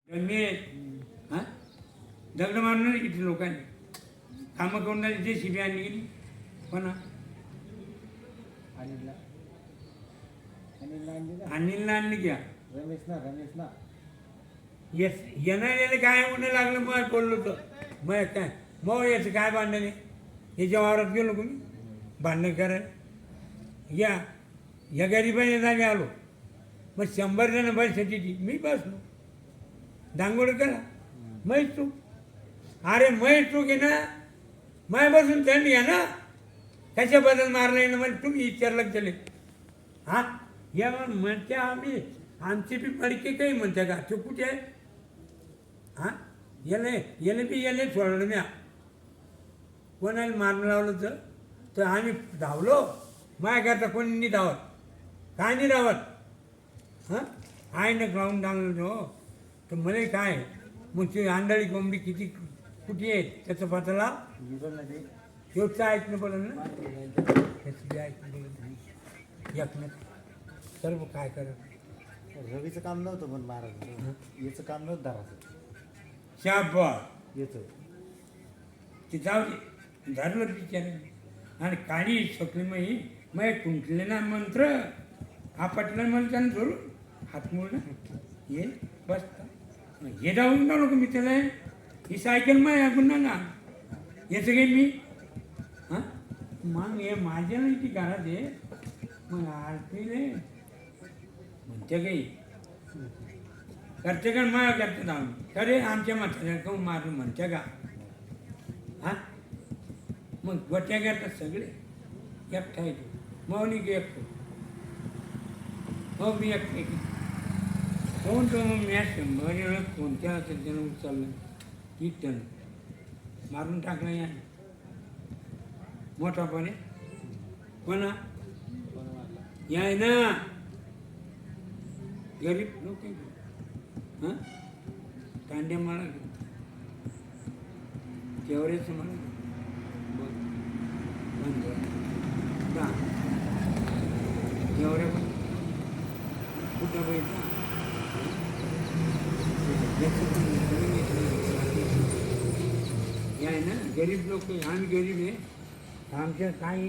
मी हां दगड मारणार किती लोकांनी कामं करून जे शिबी आणली गेली पण अनिलला आणली घ्या रमेशना येस येणाऱ्याला काय म्हणणं लागलं मग बोललो तर मग काय मग याचं काय भांडण आहे याच्या वावरात गेलो का मी भांडण करायला या गरिबाने जागे आलो मग 100 जण बससाठी मी बसलो दांगोड करा मैच चूक अरे मैच चूक आहे ना माय बसून त्यांनी घ्या ना त्याच्याबद्दल मारलं ना म्हणजे तुम्ही विचारलं चले हां या म्हणते आम्ही आमची बी पडके काही म्हणते का तो कुठे आहे हां याला बी याला सोडलं म्या कोणाला मारणं लावलं तर आम्ही धावलो माझ्याकरता कोणी नाही धावत काय नाही धावत हां आहे ना ग्राउंड डावलं हो तर मला काय मग ती आंधळी कोंबडी किती कुठे आहे त्याचं पताला शेवटचं ऐकणं पडलं ना त्याचं बी ऐकणं पडलं एकनं सर्व काय करत रवीचं काम नव्हतं पण महाराज याचं काम नव्हतं धराचं शाबास याचं ते जाऊ दे धरलं बिचाराने आणि काळी शकली मग कुंटले ना मंत्र आपटलं मला त्यानं धरून हात मोडलं ये बसता हे जाऊन ना नको मी त्याला ही सायकल मग ऐकून ना याचं काही मी हां मग हे माझ्या नाही ती घरात आहे मग आरतीले म्हणते काही करते का माया करते आम्ही अरे आमच्या म्हाताऱ्या काऊन मारून म्हणते का हां मग गोट्या करतात सगळे एकटा येतो मग नाही की एकतो हो मी एकटे कोण तो मग मी 100 वेळा कोणत्या त्याच्यानं उचललं की त्यानं मारून टाकलं या मोठापणे कोणा याय ना गरीब लोक हां कांड्या मला तेवढेच मला एवढ्या पण कुठं पाहिजे आहे ना गरीब लोक आम्ही गरीब आहे आमच्या काही